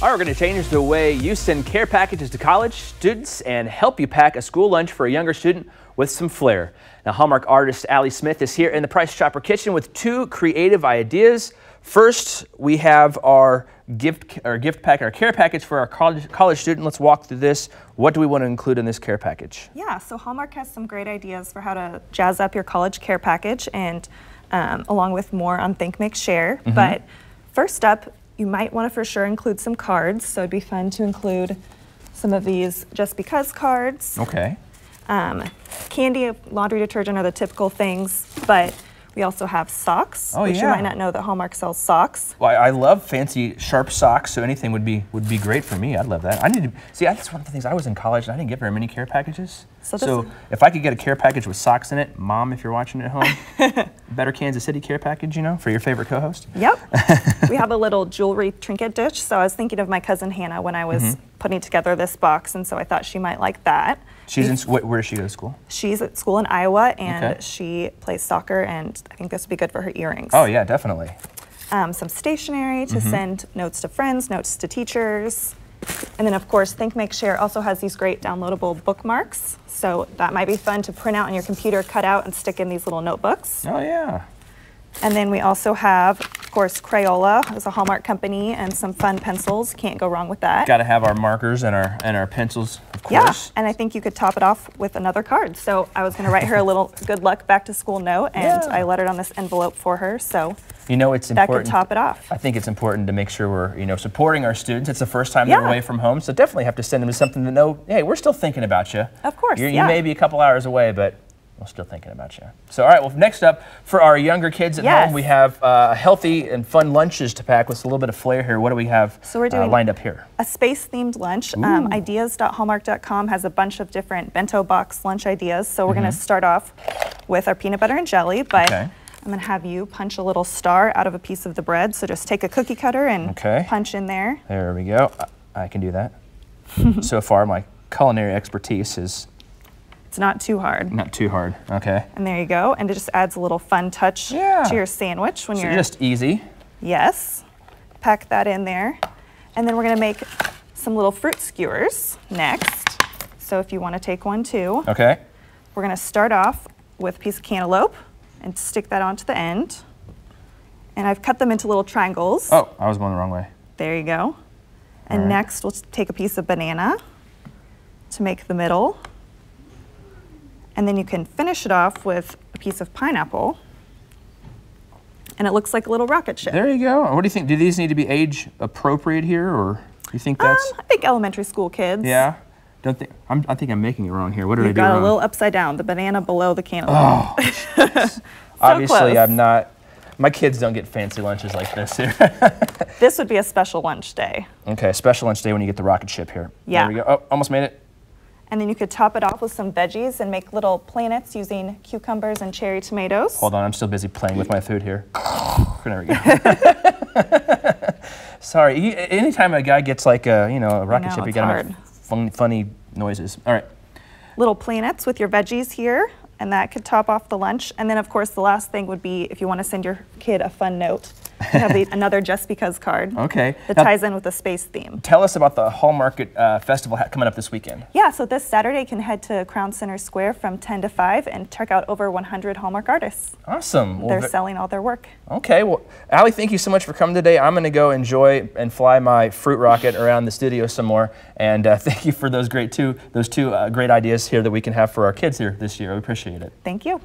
All right, we're going to change the way you send care packages to college students and help you pack a school lunch for a younger student with some flair. Now, Hallmark artist Allie Smith is here in the Price Chopper kitchen with two creative ideas. First, we have our care package for our college student. Let's walk through this. What do we want to include in this care package? Yeah, so Hallmark has some great ideas for how to jazz up your college care package, and along with more on Think, Make, Share. But first up, you might want to for sure include some cards. So it'd be fun to include some of these just because cards. Okay. Candy, laundry detergent are the typical things, but we also have socks, which you might not know that Hallmark sells socks. Well, I love fancy, sharp socks, so anything would be great for me. I'd love that. I need to see. That's one of the things. I was in college and I didn't get very many care packages. So if I could get a care package with socks in it, Mom, if you're watching at home, better Kansas City care package, you know, for your favorite co-host. Yep. We have a little jewelry trinket dish. So I was thinking of my cousin Hannah when I was putting together this box, and so I thought she might like that. She's in. Where does she go to school? She's at school in Iowa, and she plays soccer, and I think this would be good for her earrings. Oh yeah, definitely. Some stationery to send notes to friends, notes to teachers. And then of course, Think, Make, Share also has these great downloadable bookmarks. So that might be fun to print out on your computer, cut out, and stick in these little notebooks. Oh yeah. And then we also have, of course, Crayola is a Hallmark company, and some fun pencils. Can't go wrong with that. Got to have our markers and our pencils, of course. Yeah, and I think you could top it off with another card. So I was going to write her a little good luck back to school note, and I lettered on this envelope for her. So you know, it's that important. could top it off. I think it's important to make sure we're supporting our students. It's the first time they're away from home, so definitely have to send them something to know. Hey, we're still thinking about you. Of course. You may be a couple hours away, but we're still thinking about you. So, all right, well, next up, for our younger kids at home, we have healthy and fun lunches to pack with a little bit of flair here. What do we have lined up here? A space-themed lunch. Ideas.hallmark.com has a bunch of different bento box lunch ideas. So we're going to start off with our peanut butter and jelly, but I'm going to have you punch a little star out of a piece of the bread. So just take a cookie cutter and punch in there. There we go. I can do that. So far, my culinary expertise is... It's not too hard. Not too hard, okay. And there you go, and it just adds a little fun touch to your sandwich when you're... just easy. Yes. Pack that in there. And then we're gonna make some little fruit skewers next. So if you wanna take one too. Okay. We're gonna start off with a piece of cantaloupe and stick that onto the end. And I've cut them into little triangles. Oh, I was going the wrong way. There you go. And next we'll take a piece of banana to make the middle. And then you can finish it off with a piece of pineapple. And it looks like a little rocket ship. There you go. What do you think? Do these need to be age appropriate here, or do you think that's... I think elementary school kids. Yeah? I think I'm making it wrong here. What did I do You've got wrong? a little upside down, the banana below the cantaloupe. Oh, obviously I'm not... My kids don't get fancy lunches like this here. This would be a special lunch day. Okay, special lunch day when you get the rocket ship here. Yeah. There we go. Oh, almost made it. And then you could top it off with some veggies and make little planets using cucumbers and cherry tomatoes. Hold on, I'm still busy playing with my food here. There we go. Sorry, anytime a guy gets like a rocket ship, you gotta make funny noises. All right. Little planets with your veggies here, and that could top off the lunch. And then of course the last thing would be if you want to send your kid a fun note. You have another Just Because card. Okay. That ties in with the space theme. Tell us about the Hallmark Festival coming up this weekend. Yeah, so this Saturday you can head to Crown Center Square from 10 to 5 and check out over 100 Hallmark artists. Awesome. Well, they're selling all their work. Okay, well, Allie, thank you so much for coming today. I'm going to go enjoy and fly my fruit rocket around the studio some more. And thank you for those two great ideas here that we can have for our kids here this year. We appreciate it. Thank you.